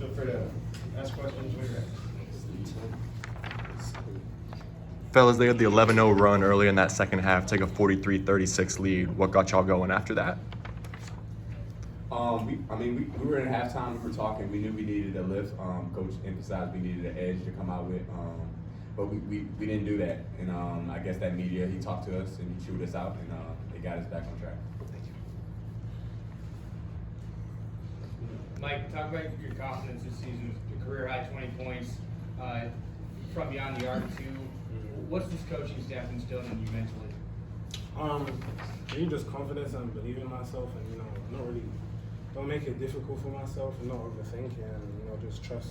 feel free to ask questions when you're ready. Fellas, they had the 11-0 run early in that second half, take a 43-36 lead. What got y'all going after that? We were in halftime. We were talking. We knew we needed a lift. Coach emphasized we needed an edge to come out with, but we didn't do that. And I guess that media, he talked to us and he chewed us out, and it got us back on track. Mike, talk about your confidence this season. The career high 20 points from beyond the arc too. What's this coaching staff instilling in you mentally? Really just confidence and believing in myself, and don't make it difficult for myself, and not overthink, and just trust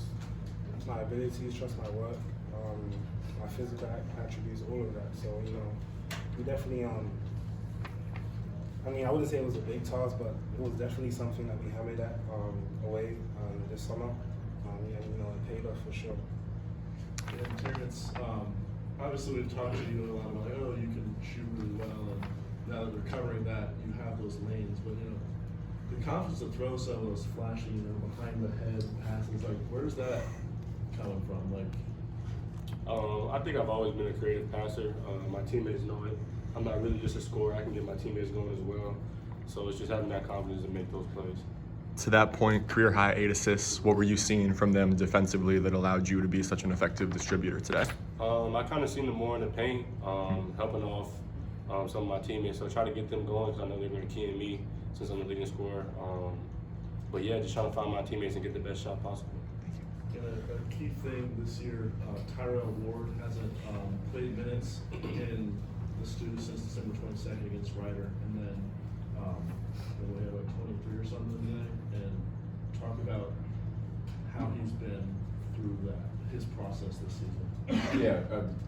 my abilities, trust my work, my physical attributes, all of that. So we definitely I wouldn't say it was a big task, but it was definitely something that we hammered at away this summer. It paid off for sure. And Terrence, obviously we've talked to you a lot about, you can shoot really well, and now that we're covering that, you have those lanes, but the confidence to throw some of those flashy, behind the head passes, like where's that coming from? I think I've always been a creative passer. My teammates know it. I'm not really just a scorer. I can get my teammates going as well. So it's just having that confidence to make those plays. To that point, career high 8 assists. What were you seeing from them defensively that allowed you to be such an effective distributor today? I kind of seen them more in the paint, helping off some of my teammates. So I try to get them going because I know they're going to key in me since I'm the leading scorer. But yeah, just trying to find my teammates and get the best shot possible. And a key thing this year, Tyrell Ward hasn't played minutes in the Stu since December 22nd against Ryder, and then we had like 23 or something today, and talk about how he's been through his process this season. Yeah,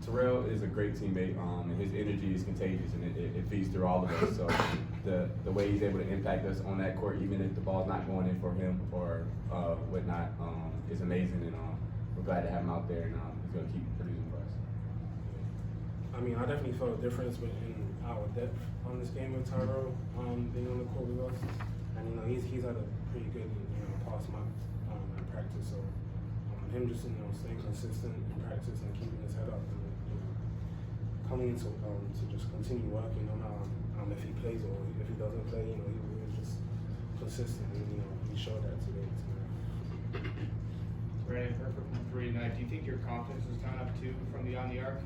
Terrell is a great teammate, and his energy is contagious, and it feeds through all of us. So the way he's able to impact us on that court, even if the ball's not going in for him or whatnot, is amazing, and we're glad to have him out there, and he's going to keep producing for us. I definitely felt a difference in our depth on this game with Tyrell being on the court with us, and he's had a pretty good past month in practice. So him just staying consistent in practice and keeping his head up, and coming into to just continue working on if he plays or if he doesn't play, he was just consistent, and he showed that today. Brandon, perfect from 3 tonight. Do you think your confidence has gone up too from beyond the arc?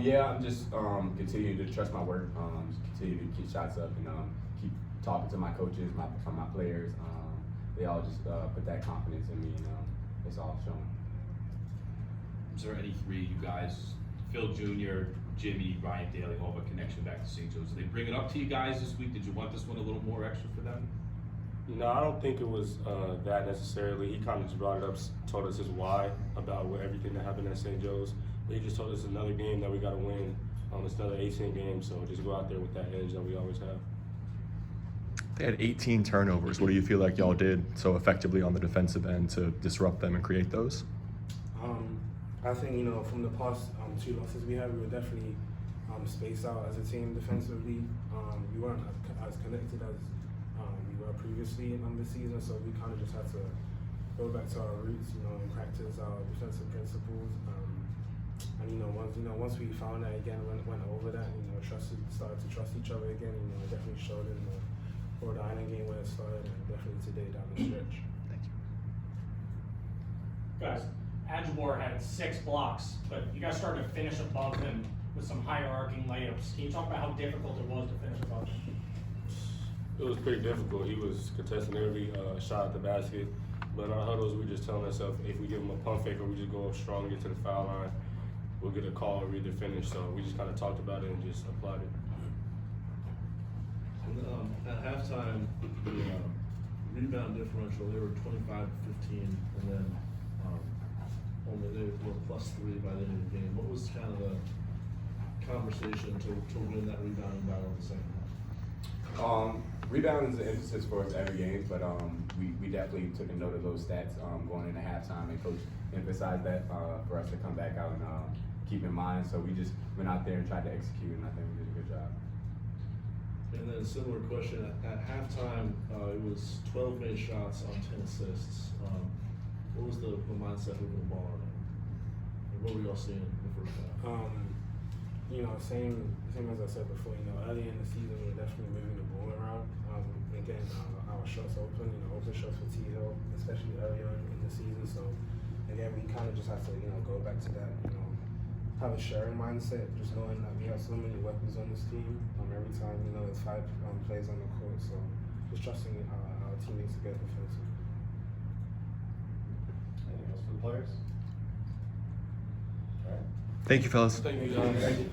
Yeah, I'm just continuing to trust my work, continue to keep shots up, and keep talking to my coaches, my players. They all just put that confidence in me, and it's all showing. Is there any three you guys, Phil Jr., Jimmy, Ryan Daly, all have a connection back to St. Joe's? Did they bring it up to you guys this week? Did you want this one a little more extra for them? No, I don't think it was that necessarily. He kind of just brought it up, told us his why about everything that happened at St. Joe's. But he just told us another game that we got to win. It's another 18 game, so just go out there with that edge that we always have. They had 18 turnovers. What do you feel like y'all did so effectively on the defensive end to disrupt them and create those? I think from the past 2 losses we had, we were definitely spaced out as a team defensively. We weren't as connected as we were previously in the season, so we kind of just had to go back to our roots, and practice our defensive principles. And once we found that again, went over that, started to trust each other again. It definitely showed in the Rhode Island game where it started, and definitely today down the stretch. Thank you. Guys, Adjumore had 6 blocks, but you guys started to finish above him with some higher-arcing layups. Can you talk about how difficult it was to finish above him? It was pretty difficult. He was contesting every shot at the basket. But in our huddles, we just telling ourselves if we give him a pump fake or we just go up strong and get to the foul line, we'll get a call or we either finish. So we just kind of talked about it and just applied it. And at halftime, the rebound differential, they were 25-15, and then they were +3 by the end of the game. What was kind of the conversation to win that rebounding battle in the second half? Rebounding is an emphasis for us every game, but we definitely took a note of those stats going into halftime, and Coach emphasized that for us to come back out and keep in mind. So we just went out there and tried to execute, and I think we did a good job. And then a similar question, at halftime, it was 12 made shots on 10 assists. the mindset moving the ball around? And what were y'all seeing in the first half? You know, same as I said before. You know, early in the season, we were definitely moving the ball around and getting our shots open. You know, open shots for T Hill, especially earlier in the season. So again, we kind of just have to go back to that. You know, have a sharing mindset, just knowing that we have so many weapons on this team. Every time it's 5 players on the court, so just trusting our teammates to get defensive. Anything else for the players? All right. Thank you, fellas. Thank you, Thank guys. you.